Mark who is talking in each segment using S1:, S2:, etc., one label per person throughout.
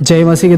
S1: जय मसीह के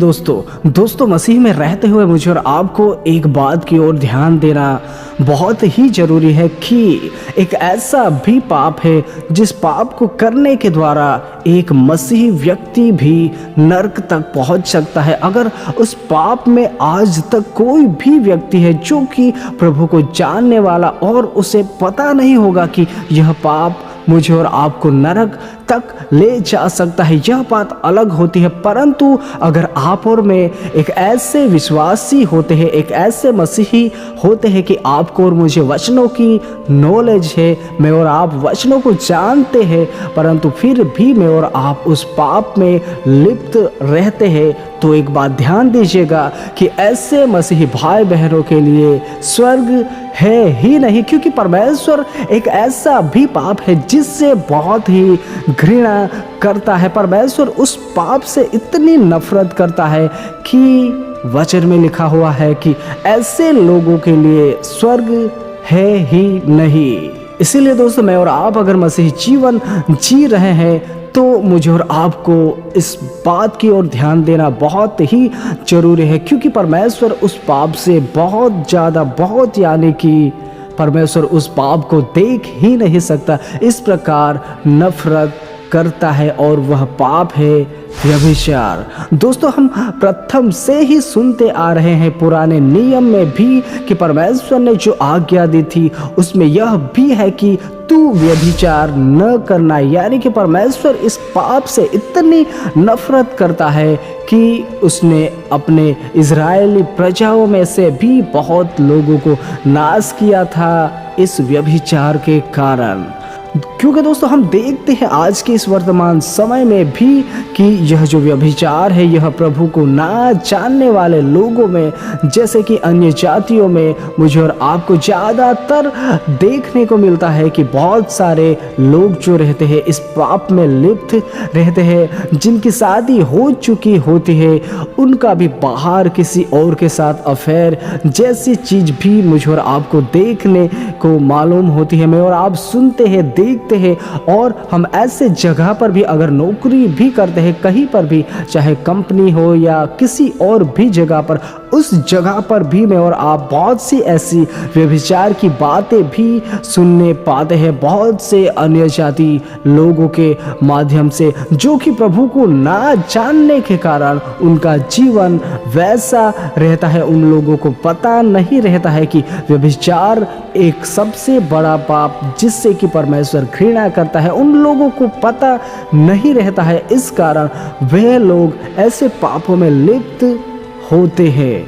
S1: दोस्तों मसीह में रहते हुए मुझे और आपको एक बात की ओर ध्यान देना बहुत ही ज़रूरी है कि एक ऐसा भी पाप है जिस पाप को करने के द्वारा एक मसीही व्यक्ति भी नरक तक पहुंच सकता है। अगर उस पाप में आज तक कोई भी व्यक्ति है जो कि प्रभु को जानने वाला और उसे पता नहीं होगा कि यह पाप मुझे और आपको नरक तक ले जा सकता है, यह बात अलग होती है। परंतु अगर आप और मैं एक ऐसे विश्वासी होते हैं, एक ऐसे मसीही होते हैं कि आपको और मुझे वचनों की नॉलेज है, मैं और आप वचनों को जानते हैं, परंतु फिर भी मैं और आप उस पाप में लिप्त रहते हैं, तो एक बात ध्यान दीजिएगा कि ऐसे मसीही भाई बहनों के लिए स्वर्ग है ही नहीं, क्योंकि परमेश्वर एक ऐसा भी पाप है जिससे बहुत ही घृणा करता है। परमेश्वर उस पाप से इतनी नफरत करता है कि वचन में लिखा हुआ है कि ऐसे लोगों के लिए स्वर्ग है ही नहीं। इसीलिए दोस्तों, मैं और आप अगर मसीही जीवन जी रहे हैं तो मुझे और आपको इस बात की ओर ध्यान देना बहुत ही ज़रूरी है, क्योंकि परमेश्वर उस पाप से बहुत यानी कि परमेश्वर उस पाप को देख ही नहीं सकता, इस प्रकार नफरत करता है, और वह पाप है व्यभिचार। दोस्तों, हम प्रथम से ही सुनते आ रहे हैं पुराने नियम में भी कि परमेश्वर ने जो आज्ञा दी थी उसमें यह भी है कि तू व्यभिचार न करना, यानी कि परमेश्वर इस पाप से इतनी नफरत करता है कि उसने अपने इज़राइली प्रजाओं में से भी बहुत लोगों को नाश किया था इस व्यभिचार के कारण। क्योंकि दोस्तों, हम देखते हैं आज के इस वर्तमान समय में भी कि यह जो व्यभिचार है यह प्रभु को ना जानने वाले लोगों में, जैसे कि अन्य जातियों में, मुझे और आपको ज़्यादातर देखने को मिलता है कि बहुत सारे लोग जो रहते हैं इस पाप में लिप्त रहते हैं, जिनकी शादी हो चुकी होती है उनका भी बाहर किसी और के साथ अफेयर जैसी चीज़ भी मुझे और आपको देखने को मालूम होती है। मैं और आप सुनते हैं, देखते हैं, और हम ऐसे जगह पर भी अगर नौकरी भी करते हैं, कहीं पर भी, चाहे कंपनी हो या किसी और भी जगह पर, उस जगह पर भी मैं और आप बहुत सी ऐसी व्यभिचार की बातें भी सुनने पाते हैं बहुत से अन्य जाति लोगों के माध्यम से, जो कि प्रभु को ना जानने के कारण उनका जीवन वैसा रहता है। उन लोगों को पता नहीं रहता है कि व्यभिचार एक सबसे बड़ा पाप जिससे कि परमेश्वर घृणा करता है, उन लोगों को पता नहीं रहता है। इस कारण वे लोग ऐसे पापों में लिप्त होते हैं।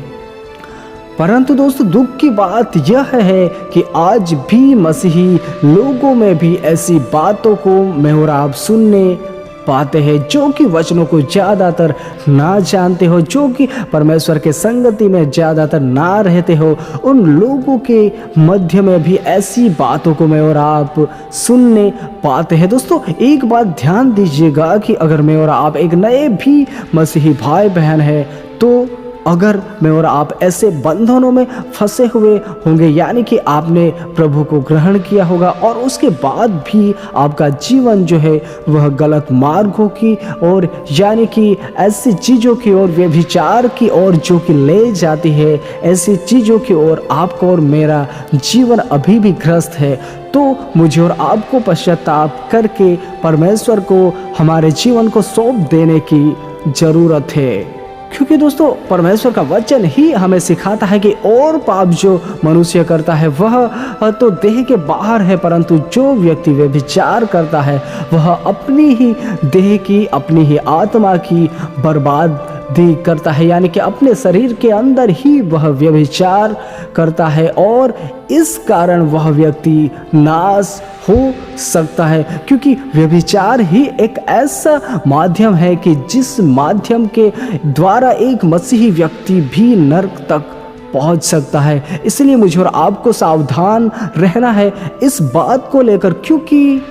S1: परंतु दोस्तों, दुख की बात यह है कि आज भी मसीही लोगों में भी ऐसी बातों को मैं और आप सुनने पाते हैं, जो कि वचनों को ज़्यादातर ना जानते हो, जो कि परमेश्वर के संगति में ज़्यादातर ना रहते हो, उन लोगों के मध्य में भी ऐसी बातों को मैं और आप सुनने पाते हैं। दोस्तों, एक बात ध्यान दीजिएगा कि अगर मैं और आप एक नए भी मसीही भाई बहन हैं, तो अगर मैं और आप ऐसे बंधनों में फंसे हुए होंगे, यानी कि आपने प्रभु को ग्रहण किया होगा और उसके बाद भी आपका जीवन जो है वह गलत मार्गों की और, यानी कि ऐसी चीज़ों की ओर, व्यभिचार की ओर जो कि ले जाती है, ऐसी चीज़ों की ओर आपका और मेरा जीवन अभी भी ग्रस्त है, तो मुझे और आपको पश्चाताप करके परमेश्वर को हमारे जीवन को सौंप देने की ज़रूरत है। क्योंकि दोस्तों, परमेश्वर का वचन ही हमें सिखाता है कि और पाप जो मनुष्य करता है वह तो देह के बाहर है, परंतु जो व्यक्ति व्यभिचार करता है वह अपनी ही देह की, अपनी ही आत्मा की बर्बादी करता है, यानी कि अपने शरीर के अंदर ही वह व्यभिचार करता है, और इस कारण वह व्यक्ति नाश हो सकता है। क्योंकि व्यभिचार ही एक ऐसा माध्यम है कि जिस माध्यम के द्वारा एक मसीही व्यक्ति भी नरक तक पहुंच सकता है। इसलिए मुझे और आपको सावधान रहना है इस बात को लेकर, क्योंकि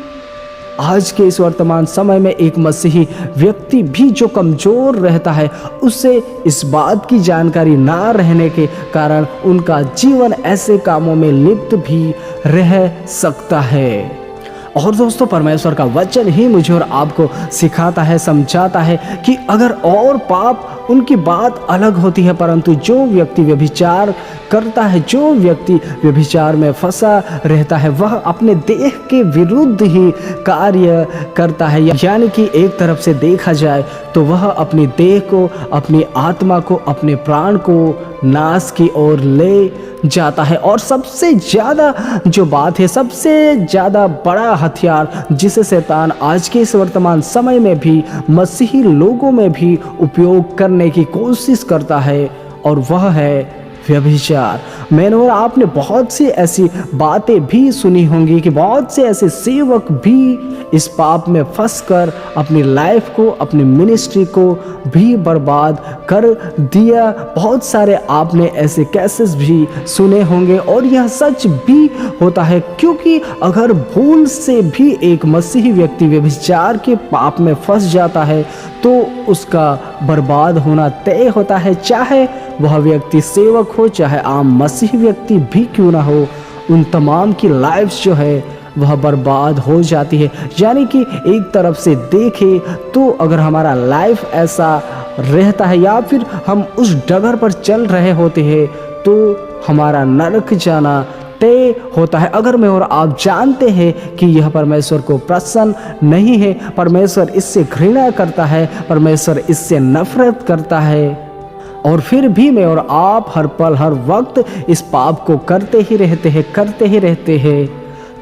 S1: आज के इस वर्तमान समय में एक मसीही व्यक्ति भी जो कमज़ोर रहता है, उससे इस बात की जानकारी ना रहने के कारण उनका जीवन ऐसे कामों में लिप्त भी रह सकता है। और दोस्तों परमेश्वर का वचन ही मुझे और आपको सिखाता है, समझाता है कि अगर और पाप उनकी बात अलग होती है, परंतु जो व्यक्ति व्यभिचार करता है, जो व्यक्ति व्यभिचार में फंसा रहता है, वह अपने देह के विरुद्ध ही कार्य करता है। यानी कि एक तरफ से देखा जाए तो वह अपनी देह को, अपनी आत्मा को, अपने प्राण को नाश की ओर ले जाता है। और सबसे ज़्यादा जो बात है, सबसे ज़्यादा बड़ा हथियार जिसे शैतान आज के इस वर्तमान समय में भी मसीही लोगों में भी उपयोग करने की कोशिश करता है, और वह है व्यभिचार। मैंने और आपने बहुत सी ऐसी बातें भी सुनी होंगी कि बहुत से ऐसे सेवक भी इस पाप में फंसकर अपनी लाइफ को, अपनी मिनिस्ट्री को भी बर्बाद कर दिया। बहुत सारे आपने ऐसे केसेस भी सुने होंगे, और यह सच भी होता है, क्योंकि अगर भूल से भी एक मसीही व्यक्ति व्यभिचार के पाप में फंस जाता है तो उसका बर्बाद होना तय होता है। चाहे वह व्यक्ति सेवक हो, चाहे आम मसीही व्यक्ति भी क्यों ना हो, उन तमाम की लाइफ जो है वह बर्बाद हो जाती है। यानी कि एक तरफ से देखें तो अगर हमारा लाइफ ऐसा रहता है या फिर हम उस डगर पर चल रहे होते हैं तो हमारा नरक जाना तय होता है। अगर मैं और आप जानते हैं कि यह परमेश्वर को प्रसन्न नहीं है, परमेश्वर इससे घृणा करता है, परमेश्वर इससे नफरत करता है, और फिर भी मैं और आप हर पल हर वक्त इस पाप को करते ही रहते हैं,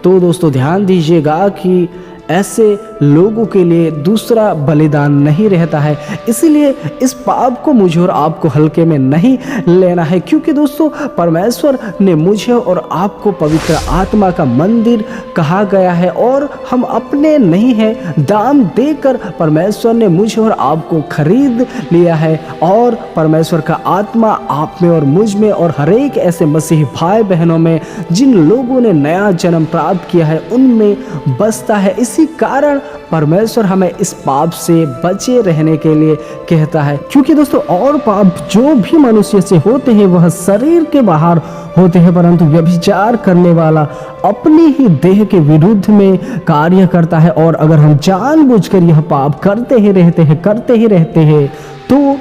S1: तो दोस्तों ध्यान दीजिएगा कि ऐसे लोगों के लिए दूसरा बलिदान नहीं रहता है। इसीलिए इस पाप को मुझे और आपको हल्के में नहीं लेना है, क्योंकि दोस्तों परमेश्वर ने मुझे और आपको पवित्र आत्मा का मंदिर कहा गया है, और हम अपने नहीं हैं, दाम देकर परमेश्वर ने मुझे और आपको खरीद लिया है। और परमेश्वर का आत्मा आप में और मुझ में और हर एक ऐसे मसीही भाई बहनों में जिन लोगों ने नया जन्म प्राप्त किया है उनमें बसता है। इसी कारण परमेश्वर हमें इस पाप से बचे रहने के लिए कहता है, क्योंकि दोस्तों और पाप जो भी मनुष्य से होते हैं वह शरीर के बाहर होते हैं, परंतु व्यभिचार करने वाला अपनी ही देह के विरुद्ध में कार्य करता है। और अगर हम जानबूझकर यह पाप करते ही रहते हैं तो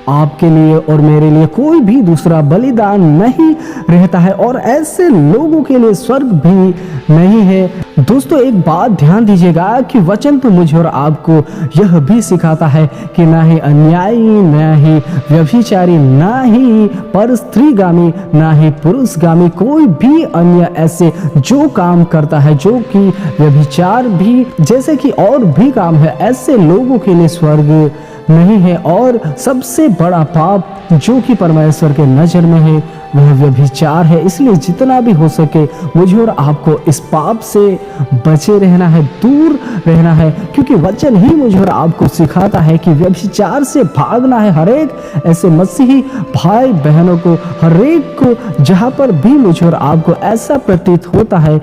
S1: आपके लिए और मेरे लिए कोई भी दूसरा बलिदान नहीं रहता है, और ऐसे लोगों के लिए स्वर्ग भी नहीं है। दोस्तों एक बात ध्यान दीजिएगा कि वचन तो मुझे और आपको यह भी सिखाता है कि ना ही अन्यायी, ना ही व्यभिचारी, ना ही पर स्त्रीगामी, ना ही पुरुषगामी, कोई भी अन्य ऐसे जो काम करता है, जो कि व्यभिचार भी जैसे कि और भी काम है, ऐसे लोगों के लिए स्वर्ग नहीं है। और सबसे बड़ा पाप जो कि परमेश्वर के नजर में है वह व्यभिचार है। इसलिए जितना भी हो सके मुझे और आपको इस पाप से बचे रहना है, दूर रहना है, क्योंकि वचन ही मुझे और आपको सिखाता है कि व्यभिचार से भागना है। हर एक ऐसे मसीही भाई बहनों को, हर एक को जहाँ पर भी मुझे और आपको ऐसा प्रतीत होता है